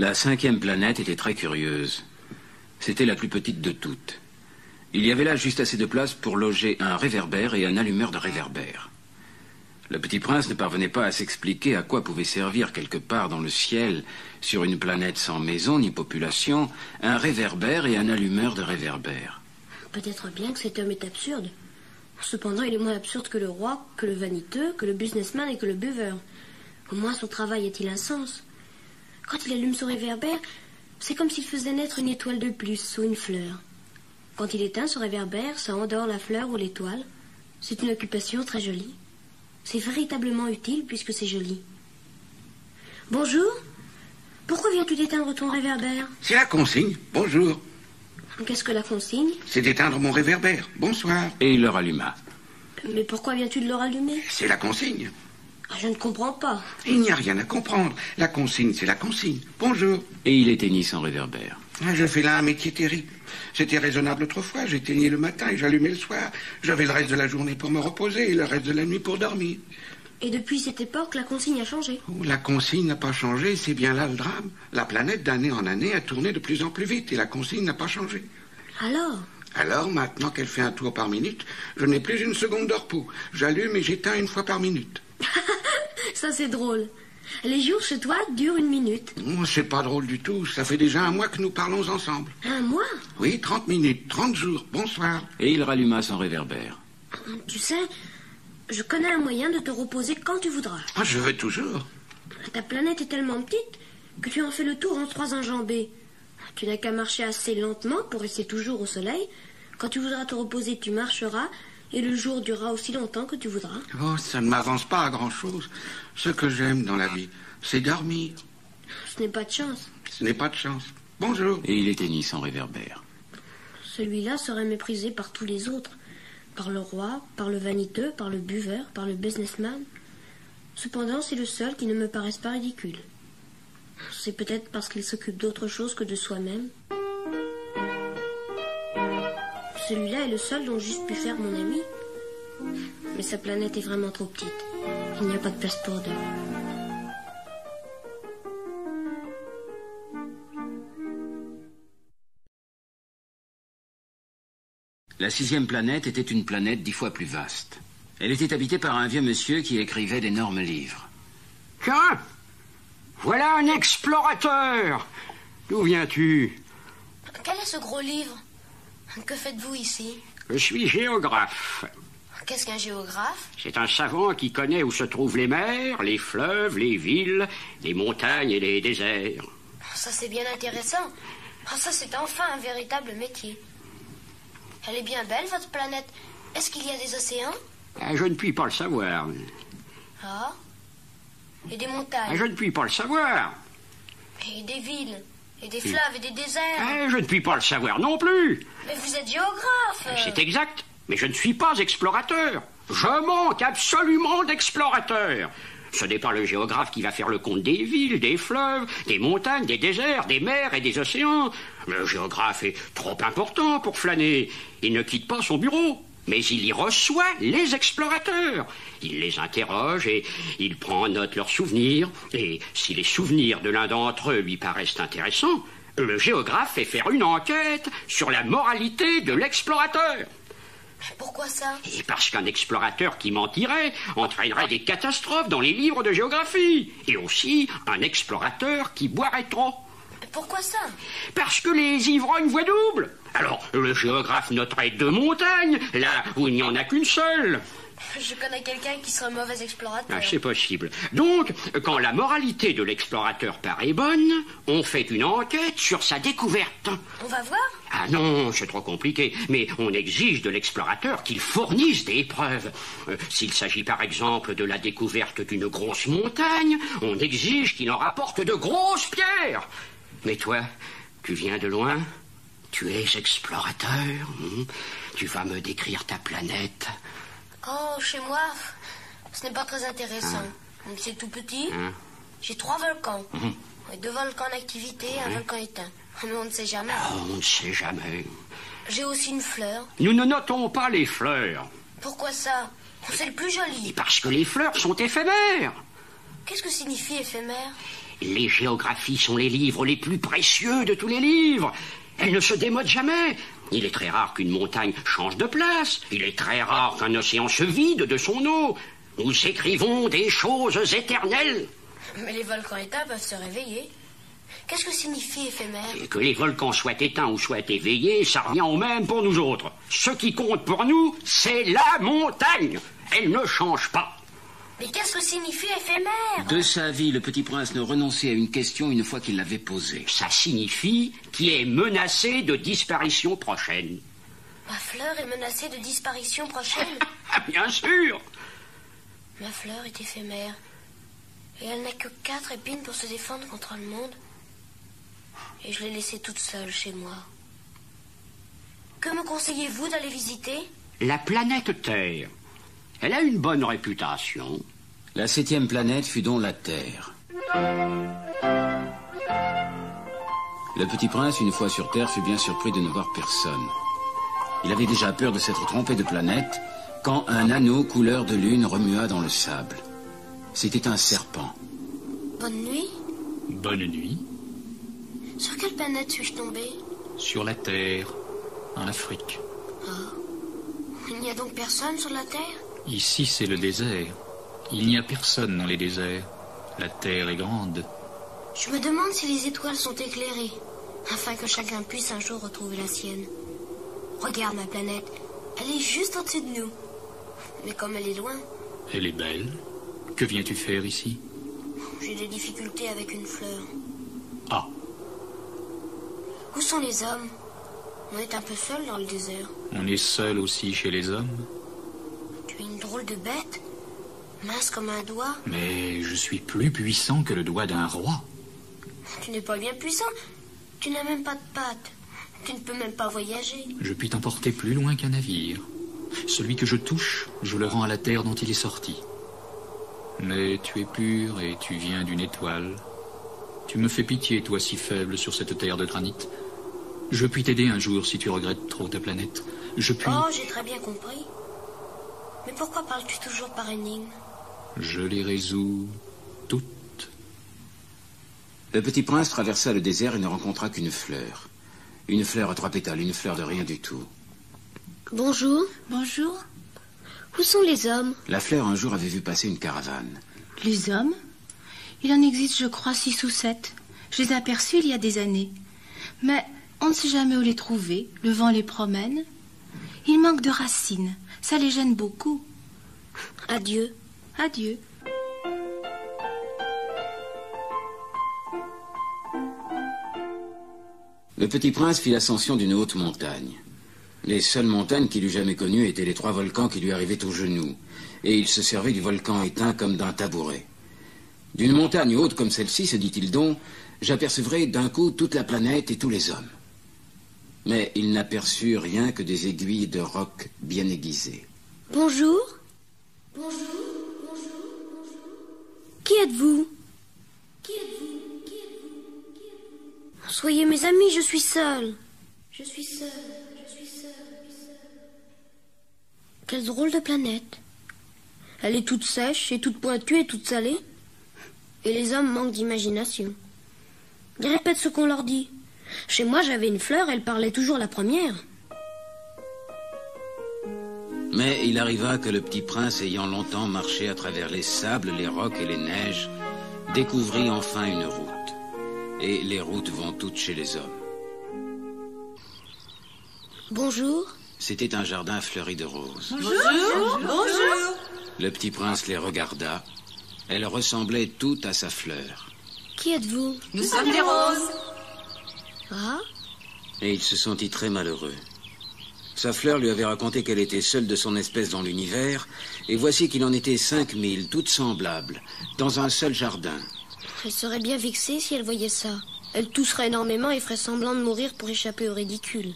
La 5e planète était très curieuse. C'était la plus petite de toutes. Il y avait là juste assez de place pour loger un réverbère et un allumeur de réverbère. Le petit prince ne parvenait pas à s'expliquer à quoi pouvait servir quelque part dans le ciel, sur une planète sans maison ni population, un réverbère et un allumeur de réverbère. Peut-être bien que cet homme est absurde. Cependant, il est moins absurde que le roi, que le vaniteux, que le businessman et que le buveur. Au moins, son travail a-t-il un sens? Quand il allume son réverbère, c'est comme s'il faisait naître une étoile de plus sous une fleur. Quand il éteint son réverbère, ça endort la fleur ou l'étoile. C'est une occupation très jolie. C'est véritablement utile puisque c'est joli. Bonjour. Pourquoi viens-tu d'éteindre ton réverbère? C'est la consigne. Bonjour. Qu'est-ce que la consigne? C'est d'éteindre mon réverbère. Bonsoir. Et il le ralluma. Mais pourquoi viens-tu de le rallumer? C'est la consigne. Je ne comprends pas. Il n'y a rien à comprendre. La consigne, c'est la consigne. Bonjour. Et il éteignit son réverbère. Je fais là un métier terrible. C'était raisonnable autrefois. J'éteignais le matin et j'allumais le soir. J'avais le reste de la journée pour me reposer et le reste de la nuit pour dormir. Et depuis cette époque, la consigne a changé. Oh, la consigne n'a pas changé, c'est bien là le drame. La planète, d'année en année, a tourné de plus en plus vite et la consigne n'a pas changé. Alors, maintenant qu'elle fait un tour par minute, je n'ai plus une seconde de repos. J'allume et j'éteins une fois par minute. Ça c'est drôle. Les jours chez toi durent 1 minute. Oh, c'est pas drôle du tout. Ça fait déjà 1 mois que nous parlons ensemble. 1 mois? Oui, 30 minutes, 30 jours. Bonsoir. Et il ralluma son réverbère. Tu sais, je connais un moyen de te reposer quand tu voudras. Je veux toujours. Ta planète est tellement petite que tu en fais le tour en 3 enjambées. Tu n'as qu'à marcher assez lentement pour rester toujours au soleil. Quand tu voudras te reposer, tu marcheras. Et le jour durera aussi longtemps que tu voudras. Oh, ça ne m'avance pas à grand-chose. Ce que j'aime dans la vie, c'est dormir. Ce n'est pas de chance. Ce n'est pas de chance. Bonjour. Et il éteignit son réverbère. Celui-là serait méprisé par tous les autres. Par le roi, par le vaniteux, par le buveur, par le businessman. Cependant, c'est le seul qui ne me paraisse pas ridicule. C'est peut-être parce qu'il s'occupe d'autre chose que de soi-même. Celui-là est le seul dont j'eusse pu faire mon ami. Mais sa planète est vraiment trop petite. Il n'y a pas de place pour deux. La 6e planète était une planète 10 fois plus vaste. Elle était habitée par un vieux monsieur qui écrivait d'énormes livres. Tiens, voilà un explorateur. D'où viens-tu? Quel est ce gros livre? Que faites-vous ici? Je suis géographe. Qu'est-ce qu'un géographe? C'est un savant qui connaît où se trouvent les mers, les fleuves, les villes, les montagnes et les déserts. Ça, c'est bien intéressant. Ça, c'est enfin un véritable métier. Elle est bien belle, votre planète. Est-ce qu'il y a des océans? Je ne puis pas le savoir. Ah? Et des montagnes? Je ne puis pas le savoir. Et des villes? Et des fleuves et des déserts? Je ne puis pas le savoir non plus. Mais vous êtes géographe. C'est exact, mais je ne suis pas explorateur. Je manque absolument d'explorateurs. Ce n'est pas le géographe qui va faire le compte des villes, des fleuves, des montagnes, des déserts, des mers et des océans. Le géographe est trop important pour flâner. Il ne quitte pas son bureau, mais il y reçoit les explorateurs. Il les interroge et il prend en note leurs souvenirs. Et si les souvenirs de l'un d'entre eux lui paraissent intéressants, le géographe fait faire une enquête sur la moralité de l'explorateur. Pourquoi ça? Et parce qu'un explorateur qui mentirait entraînerait des catastrophes dans les livres de géographie. Et aussi un explorateur qui boirait trop. Pourquoi ça? Parce que les ivrognes voient double. Alors, le géographe noterait 2 montagnes, là où il n'y en a qu'une seule. Je connais quelqu'un qui serait un mauvais explorateur. C'est possible. Donc, quand la moralité de l'explorateur paraît bonne, on fait une enquête sur sa découverte. On va voir? Ah non, c'est trop compliqué. Mais on exige de l'explorateur qu'il fournisse des preuves. S'il s'agit par exemple de la découverte d'une grosse montagne, on exige qu'il en rapporte de grosses pierres. Mais toi, tu viens de loin? Tu es explorateur? Tu vas me décrire ta planète? Oh, chez moi, ce n'est pas très intéressant. C'est tout petit. J'ai 3 volcans. 2 volcans en activité et un volcan éteint. Mais on ne sait jamais. On ne sait jamais. J'ai aussi une fleur. Nous ne notons pas les fleurs. Pourquoi ça? C'est le plus joli. Parce que les fleurs sont éphémères. Qu'est-ce que signifie éphémère? Les géographies sont les livres les plus précieux de tous les livres. Elles ne se démodent jamais. Il est très rare qu'une montagne change de place. Il est très rare qu'un océan se vide de son eau. Nous écrivons des choses éternelles. Mais les volcans éteints peuvent se réveiller. Qu'est-ce que signifie éphémère? Et que les volcans soient éteints ou soient éveillés, ça revient au même pour nous autres. Ce qui compte pour nous, c'est la montagne. Elle ne change pas. Mais qu'est-ce que signifie éphémère? De sa vie, le petit prince ne renonçait à une question une fois qu'il l'avait posée. Ça signifie qu'il est menacé de disparition prochaine. Ma fleur est menacée de disparition prochaine? Bien sûr. Ma fleur est éphémère. Et elle n'a que 4 épines pour se défendre contre le monde. Et je l'ai laissée toute seule chez moi. Que me conseillez-vous d'aller visiter? La planète Terre. Elle a une bonne réputation. La 7e planète fut donc la Terre. Le petit prince, une fois sur Terre, fut bien surpris de ne voir personne. Il avait déjà peur de s'être trompé de planète quand un anneau couleur de lune remua dans le sable. C'était un serpent. Bonne nuit. Bonne nuit. Sur quelle planète suis-je tombé? Sur la Terre, en Afrique. Il n'y a donc personne sur la Terre? Ici, c'est le désert. Il n'y a personne dans les déserts. La Terre est grande. Je me demande si les étoiles sont éclairées, afin que chacun puisse un jour retrouver la sienne. Regarde ma planète, elle est juste au-dessus de nous. Mais comme elle est loin... Elle est belle. Que viens-tu faire ici? J'ai des difficultés avec une fleur. Ah. Où sont les hommes? On est un peu seul dans le désert. On est seul aussi chez les hommes. Tu es une drôle de bête, mince comme un doigt. Mais je suis plus puissant que le doigt d'un roi. Tu n'es pas bien puissant. Tu n'as même pas de pattes. Tu ne peux même pas voyager. Je puis t'emporter plus loin qu'un navire. Celui que je touche, je le rends à la terre dont il est sorti. Mais tu es pur et tu viens d'une étoile. Tu me fais pitié, toi si faible sur cette terre de granit. Je puis t'aider un jour si tu regrettes trop ta planète. Je puis... Oh, j'ai très bien compris. Mais pourquoi parles-tu toujours par énigme? Je les résous toutes. Le petit prince traversa le désert et ne rencontra qu'une fleur. Une fleur à 3 pétales, une fleur de rien du tout. Bonjour. Bonjour. Où sont les hommes? La fleur un jour avait vu passer une caravane. Les hommes? Il en existe, je crois, 6 ou 7. Je les ai aperçus il y a des années. Mais on ne sait jamais où les trouver. Le vent les promène. Ils manquent de racines. Ça les gêne beaucoup. Adieu. Adieu. Le petit prince fit l'ascension d'une haute montagne. Les seules montagnes qu'il eût jamais connues étaient les 3 volcans qui lui arrivaient aux genoux, et il se servait du volcan éteint comme d'un tabouret. D'une montagne haute comme celle-ci, se dit-il donc, j'apercevrai d'un coup toute la planète et tous les hommes. Mais il n'aperçut rien que des aiguilles de roc bien aiguisées. Bonjour. Bonjour. Bonjour. Bonjour. Qui êtes-vous? Qui êtes-vous? Qui êtes-vous? Qui êtes-vous? Soyez mes amis, je suis seule. Je suis seule. Je suis seule. Quelle drôle de planète. Elle est toute sèche et toute pointue et toute salée. Et les hommes manquent d'imagination. Ils répètent ce qu'on leur dit. Chez moi, j'avais une fleur, elle parlait toujours la première. Mais il arriva que le petit prince, ayant longtemps marché à travers les sables, les rocs et les neiges, découvrit enfin une route. Et les routes vont toutes chez les hommes. Bonjour. C'était un jardin fleuri de roses. Bonjour. Bonjour. Le petit prince les regarda. Elles ressemblaient toutes à sa fleur. Qui êtes-vous? Nous sommes des roses. Ah? Et il se sentit très malheureux. Sa fleur lui avait raconté qu'elle était seule de son espèce dans l'univers, et voici qu'il en était 5000, toutes semblables, dans un seul jardin. Elle serait bien vexée si elle voyait ça. Elle tousserait énormément et ferait semblant de mourir pour échapper au ridicule.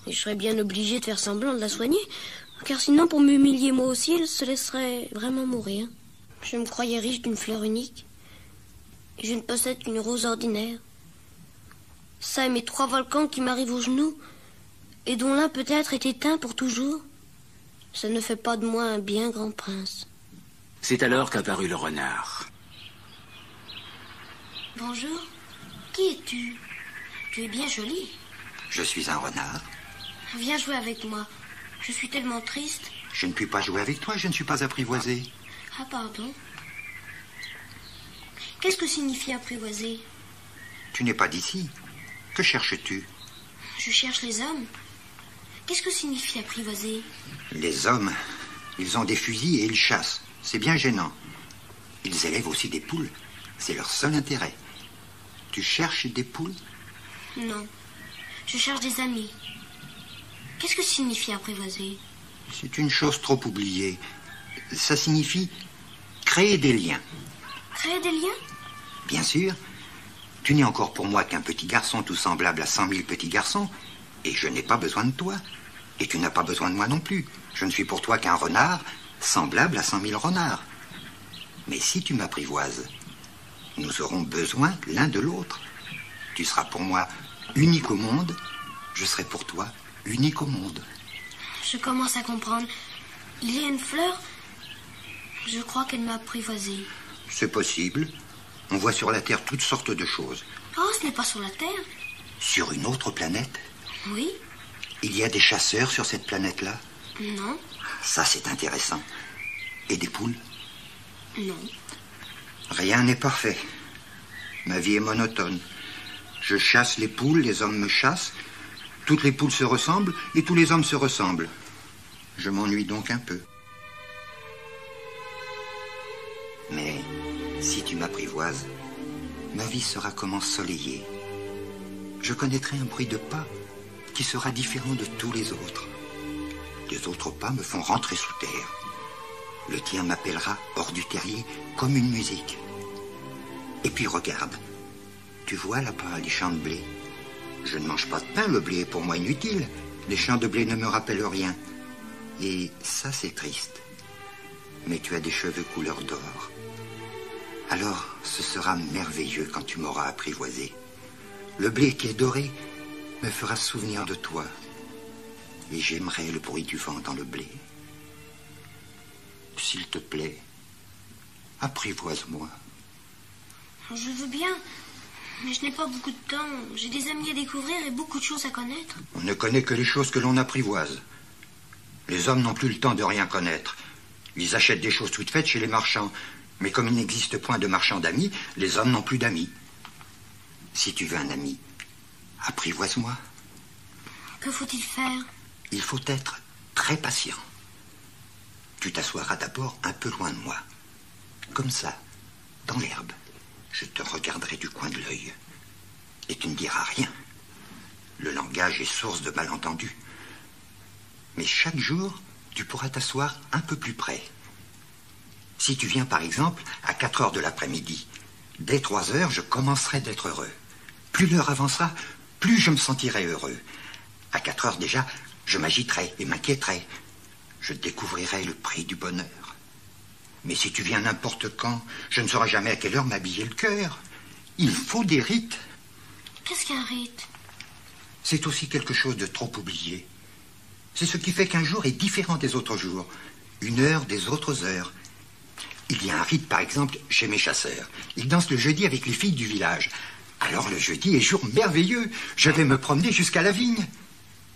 Et je serais bien obligé de faire semblant de la soigner, car sinon, pour m'humilier moi aussi, elle se laisserait vraiment mourir. Je me croyais riche d'une fleur unique, et je ne possède qu'une rose ordinaire. Ça et mes 3 volcans qui m'arrivent aux genoux, et dont l'un peut-être est éteint pour toujours, ça ne fait pas de moi un bien grand prince. C'est alors qu'apparut le renard. Bonjour. Qui es-tu? Tu es bien jolie. Je suis un renard. Viens jouer avec moi. Je suis tellement triste. Je ne puis pas jouer avec toi, je ne suis pas apprivoisé. Ah, pardon. Qu'est-ce que signifie apprivoiser? Tu n'es pas d'ici. Que cherches-tu? Je cherche les hommes. Qu'est-ce que signifie apprivoiser? Les hommes, ils ont des fusils et ils chassent. C'est bien gênant. Ils élèvent aussi des poules. C'est leur seul intérêt. Tu cherches des poules? Non. Je cherche des amis. Qu'est-ce que signifie apprivoiser? C'est une chose trop oubliée. Ça signifie créer des liens. Créer des liens? Bien sûr. Tu n'es encore pour moi qu'un petit garçon tout semblable à 100 000 petits garçons. Et je n'ai pas besoin de toi. Et tu n'as pas besoin de moi non plus. Je ne suis pour toi qu'un renard semblable à 100 000 renards. Mais si tu m'apprivoises, nous aurons besoin l'un de l'autre. Tu seras pour moi unique au monde. Je serai pour toi unique au monde. Je commence à comprendre. Il y a une fleur. Je crois qu'elle m'a apprivoisé. C'est possible. On voit sur la Terre toutes sortes de choses. Oh, ce n'est pas sur la Terre. Sur une autre planète? Oui. Il y a des chasseurs sur cette planète-là? Non. Ça, c'est intéressant. Et des poules? Non. Rien n'est parfait. Ma vie est monotone. Je chasse les poules, les hommes me chassent. Toutes les poules se ressemblent et tous les hommes se ressemblent. Je m'ennuie donc un peu. Mais si tu m'apprivoises, ma vie sera comme ensoleillée. Je connaîtrai un bruit de pas qui sera différent de tous les autres. Les autres pas me font rentrer sous terre. Le tien m'appellera hors du terrier comme une musique. Et puis regarde, tu vois là-bas les champs de blé. Je ne mange pas de pain, le blé est pour moi inutile. Les champs de blé ne me rappellent rien. Et ça, c'est triste. Mais tu as des cheveux couleur d'or. Alors, ce sera merveilleux quand tu m'auras apprivoisé. Le blé qui est doré me fera souvenir de toi. Et j'aimerais le bruit du vent dans le blé. S'il te plaît, apprivoise-moi. Je veux bien, mais je n'ai pas beaucoup de temps. J'ai des amis à découvrir et beaucoup de choses à connaître. On ne connaît que les choses que l'on apprivoise. Les hommes n'ont plus le temps de rien connaître. Ils achètent des choses toutes faites chez les marchands. Mais comme il n'existe point de marchands d'amis, les hommes n'ont plus d'amis. Si tu veux un ami, apprivoise-moi. Que faut-il faire? Il faut être très patient. Tu t'assoiras d'abord un peu loin de moi. Comme ça, dans l'herbe. Je te regarderai du coin de l'œil. Et tu ne diras rien. Le langage est source de malentendus. Mais chaque jour, tu pourras t'asseoir un peu plus près. Si tu viens par exemple à 4 heures de l'après-midi, dès 3 heures, je commencerai d'être heureux. Plus l'heure avancera, plus je me sentirai heureux. À 4 heures déjà, je m'agiterai et m'inquiéterai. Je découvrirai le prix du bonheur. Mais si tu viens n'importe quand, je ne saurai jamais à quelle heure m'habiller le cœur. Il faut des rites. Qu'est-ce qu'un rite? C'est aussi quelque chose de trop oublié. C'est ce qui fait qu'un jour est différent des autres jours, une heure des autres heures. Il y a un rite, par exemple, chez mes chasseurs. Ils dansent le jeudi avec les filles du village. Alors le jeudi est jour merveilleux. Je vais me promener jusqu'à la vigne.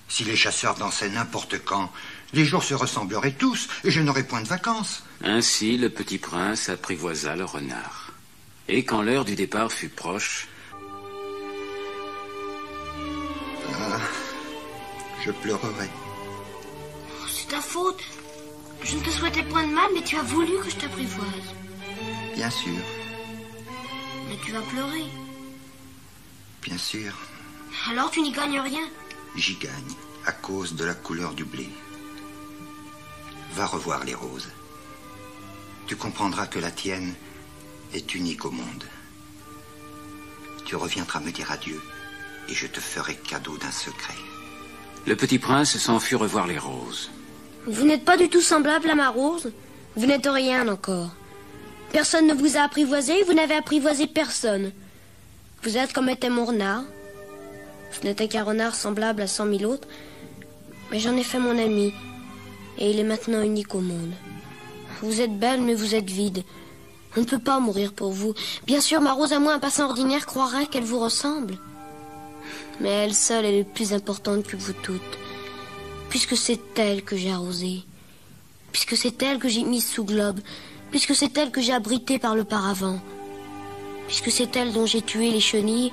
Si les chasseurs dansaient n'importe quand, les jours se ressembleraient tous et je n'aurais point de vacances. Ainsi, le petit prince apprivoisa le renard. Et quand l'heure du départ fut proche... Ah, je pleurerai. Oh, c'est ta faute. Je ne te souhaitais point de mal, mais tu as voulu que je t'apprivoise. Bien sûr, Mais tu vas pleurer. bien sûr, Alors tu n'y gagnes rien. j'y gagne à cause de la couleur du blé. Va revoir les roses. Tu comprendras que la tienne est unique au monde. Tu reviendras me dire adieu et je te ferai cadeau d'un secret. Le petit prince s'en fut revoir les roses. Vous n'êtes pas du tout semblable à ma rose. Vous n'êtes rien encore. Personne ne vous a apprivoisé, vous n'avez apprivoisé personne. Vous êtes comme était mon renard. Ce n'était qu'un renard semblable à 100 000 autres, mais j'en ai fait mon ami, et il est maintenant unique au monde. Vous êtes belle, mais vous êtes vide. On ne peut pas mourir pour vous. Bien sûr, ma Rose à moi, un passant ordinaire, croirait qu'elle vous ressemble. Mais elle seule, elle est plus importante que vous toutes. Puisque c'est elle que j'ai arrosée. Puisque c'est elle que j'ai mise sous globe. Puisque c'est elle que j'ai abritée par le paravent. Puisque c'est elle dont j'ai tué les chenilles,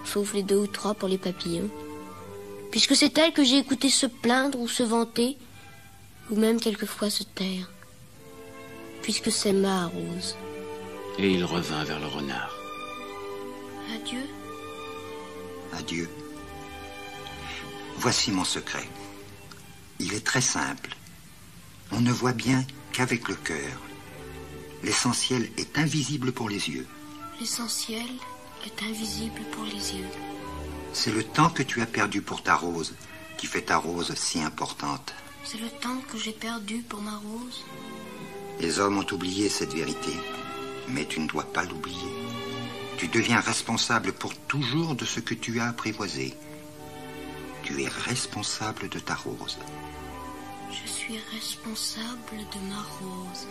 sauf les 2 ou 3 pour les papillons. Puisque c'est elle que j'ai écouté se plaindre ou se vanter, ou même quelquefois se taire. Puisque c'est ma Rose. Et il revint vers le renard. Adieu. Adieu. Voici mon secret. Il est très simple. On ne voit bien qu'avec le cœur. L'essentiel est invisible pour les yeux. L'essentiel est invisible pour les yeux. C'est le temps que tu as perdu pour ta Rose qui fait ta Rose si importante. C'est le temps que j'ai perdu pour ma Rose. Les hommes ont oublié cette vérité, mais tu ne dois pas l'oublier. Tu deviens responsable pour toujours de ce que tu as apprivoisé. Tu es responsable de ta Rose. Je suis responsable de ma Rose.